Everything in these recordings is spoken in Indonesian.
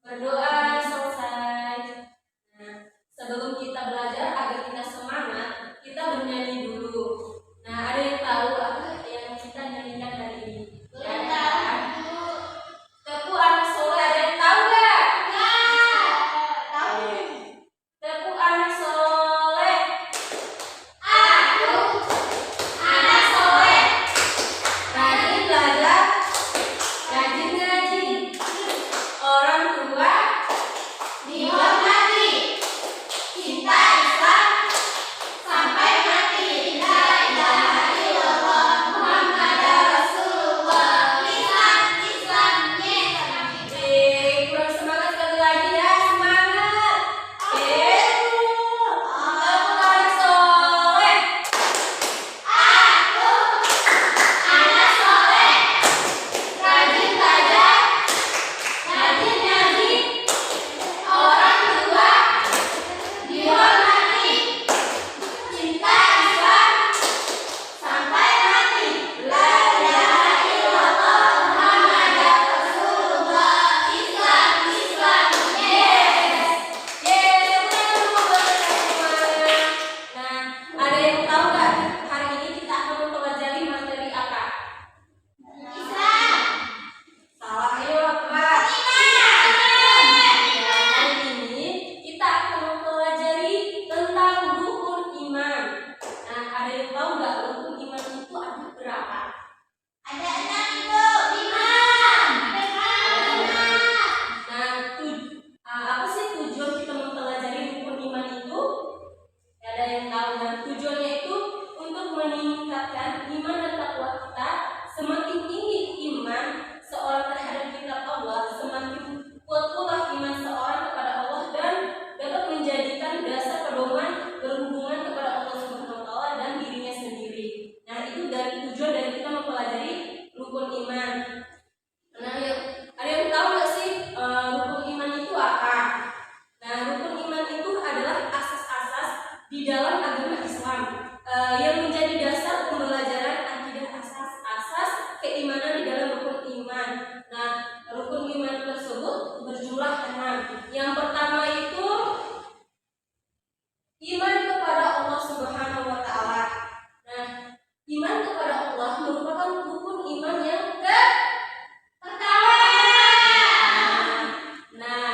Berdoa selesai. Nah, sebelum kita belajar agar kita semangat, kita bernyanyi dulu. Nah, ada yang tahu apa yang kita nyanyikan hari ini? Tepu anak soleh, ada yang tahu nggak? Tahu. Tepu anak soleh. Aku anak soleh. Rajin belajar, rajin ngaji. Orang tua dihormati. Cinta Islam sampai mati. La ilaha illallah Muhammadar Rasulullah. Islam, kurang semangat sekali lagi ya, semangat. Tepu anak soleh. Aku anak soleh. Rajin belajar, rajin ngaji. Orang tua dihormati. Cinta Islam sampai mati. La ilaha illallah Muhammadar Rasulullah. Islam. Yes. Nah, ada yang tahu nggak hari ini kita akan mempelajari materi apa? Islam. Salah, ayo Pak. Hari ini kita akan mempelajari tentang rukun iman. Nah, ada yang tahu nggak rukun iman itu ada berapa? Ada 6 Ibu. 5. Nah, apa sih tujuan kita mempelajari rukun iman itu? Ada yang tahu? Dan tujuannya itu untuk meningkatkan iman dan takwa kita. Semakin tinggi iman seorang terhadap kitab Allah, semakin kuat pula iman seorang kepada Allah dan dapat menjadikan dasar pedoman berhubungan kepada Allah Subhanahu wa taala dan dirinya sendiri. Nah, itu dari tujuan dari kita mempelajari rukun iman. Nah, ada yang tahu nggak sih rukun iman itu apa? Nah, rukun iman itu adalah asas-asas di dalam agama Islam yang menjadi dasar pembelajaran akidah, asas-asas keimanan di dalam rukun iman. Nah, rukun iman tersebut berjumlah 6. Yang pertama itu iman kepada Allah Subhanahu wa taala. Nah, iman kepada Allah merupakan rukun iman yang pertama. Nah,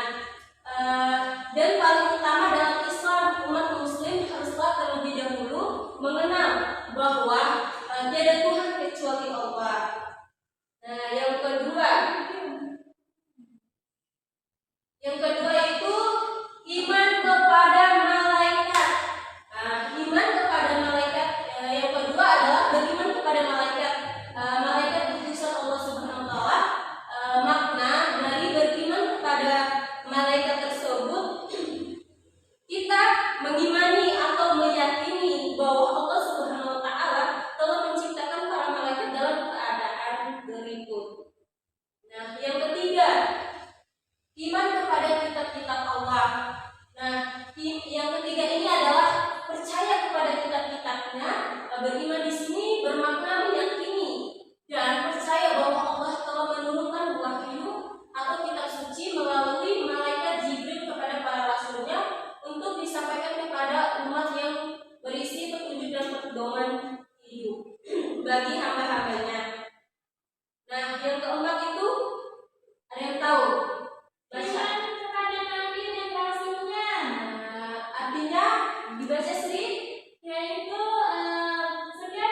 dan paling utama dalam Islam, umat muslim haruslah terlebih dahulu mengenal bahwa tiada Tuhan kecuali Allah. Nah, yang kedua itu iman kepada malaikat. Nah, iman kepada malaikat yang kedua adalah beriman kepada malaikat. Malaikat utusan Allah Subhanahu wa taala. Makna dari beriman kepada malaikat tersebut, kita mengimani atau meyakini bahwa Allah Subhanahu wa taala telah menciptakan para malaikat dalam keadaan berikut. Nah, yang ketiga, iman kepada kitab-kitab Allah. Nah, yang ketiga ini adalah percaya kepada kitab-kitabnya. Beriman di sini bermakna meyakini dan percaya bahwa Allah telah menurunkan wahyu atau kitab suci melalui malaikat Jibril kepada para rasulnya untuk disampaikan kepada umat yang berisi petunjuk dan pedoman hidup bagi hamba-hambanya. Nah, yang keempat itu ada yang tahu? Baca. Kepada Nabi dan Rasulnya. Artinya dibaca Sri, yaitu setiap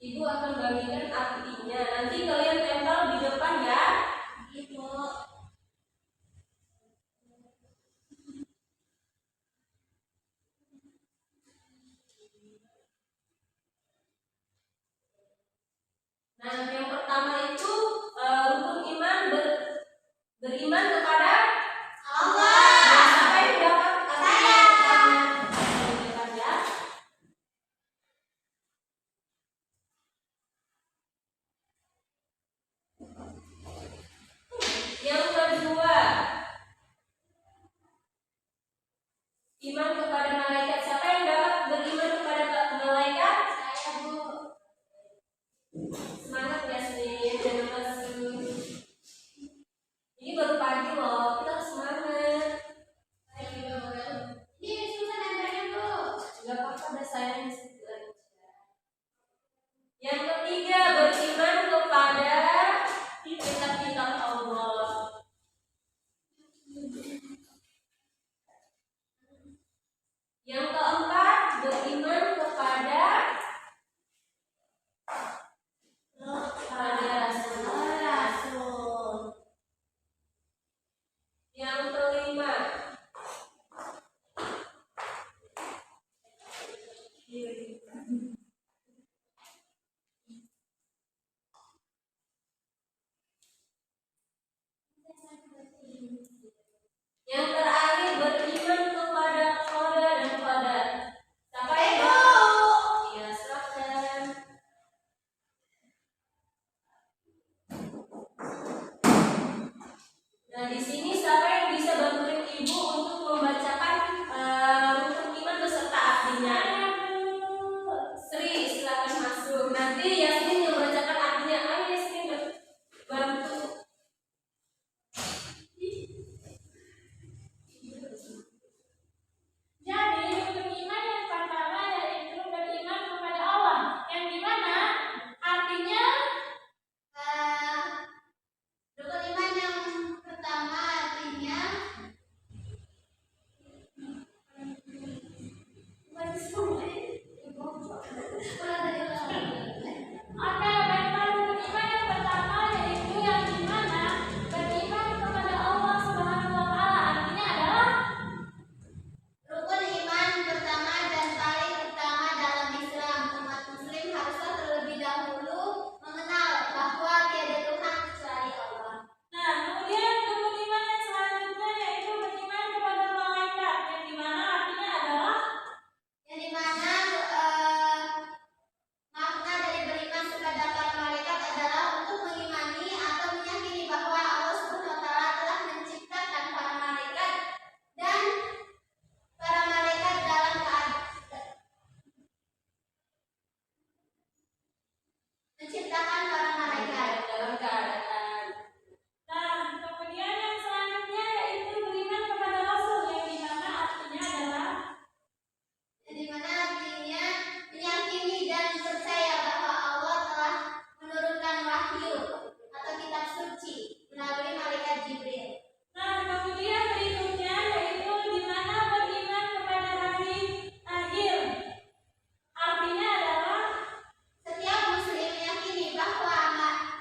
Ibu akan bagikan artinya. Nanti kalian tempel di depan ya. Ibu. Nah, yang pertama itu rukun iman beriman kepada Allah. Nah, siapa yang dapat artinya? Yang kedua, iman kepada malaikat. Siapa yang dapat beriman kepada malaikat? Saya, Bu. Semangat ya, Snin. Jangan lesu. Ini baru pagi loh, kita harus semangat. Ini susah nempelnya, Bu. Gak apa-apa, udah sayang di situ aja. Yang ketiga, beriman kepada kitab-kitab Allah. Yang keempat, beriman kepada rasul. Yang kelima, yang terakhir beriman kepada qada dan qadar. Siapa yang tahu? Ya, silakan. Nah, di sini siapa yang bisa bantuin ibu untuk membacakan rukun iman beserta artinya? Sri, silakan masuk. Nanti Yasmin yang membacakan artinya. Ayo Yasmin bantu. Jadi rukun iman yang pertama yaitu beriman kepada Allah, yang dimana artinya rukun iman yang pertama artinya ada baiklah rukun iman yang pertama yaitu yang dimana beriman kepada Allah Subhanahu wa Ta'ala, artinya adalah rukun iman pertama dan paling utama dalam Islam. Umat muslim haruslah terlebih dahulu mengenal bahwa tiada Tuhan kecuali Allah. Nah, kemudian rukun iman yang selanjutnya yaitu beriman kepada malaikat, yang dimana artinya adalah Yang dimana makna dari beriman kepada para malaikat adalah untuk mengimani atau meyakini bahwa Allah Subhanahu wa Ta'ala telah menciptakan para malaikat dan para malaikat dalam menciptakan para malaikat. Dalam keadaan. Nah, kemudian yang selanjutnya yaitu beriman kepada Rasul, yang dimana artinya adalah Yang dimana artinya meyakini dan percaya bahwa Allah telah menurunkan wahyu atau kitab suci melalui malaikat Jibril. nah, kemudian berikutnya yaitu dimana beriman kepada hari akhir, artinya adalah Setiap muslim meyakini bahwa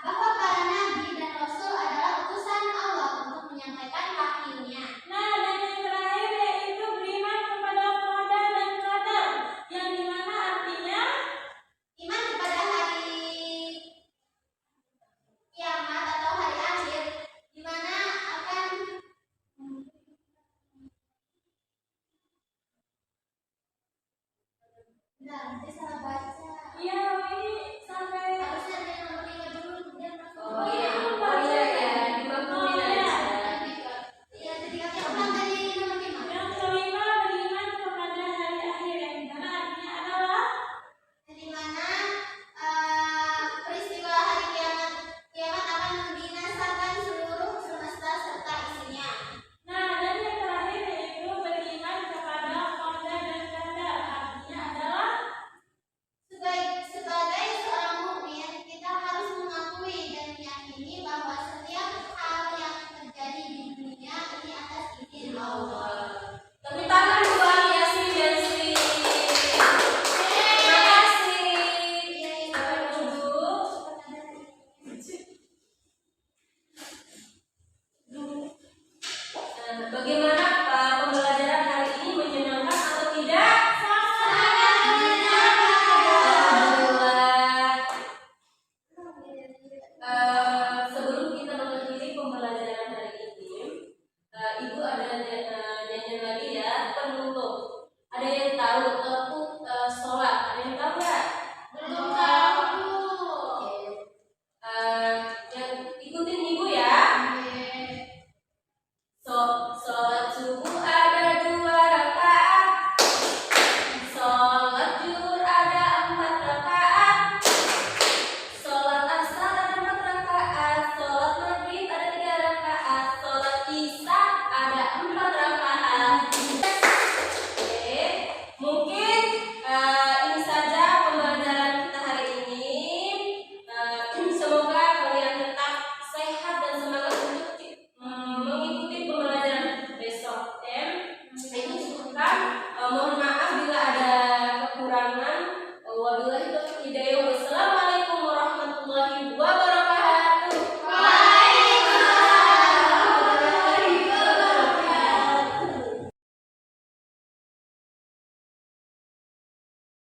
para nabi dan rasul adalah utusan Allah untuk menyampaikan wahyunya. nah, dan yang terakhir yaitu beriman kepada qada dan qadar, yang dimana artinya Iman kepada hari kiamat atau hari akhir, di mana akan Bentar, saya salah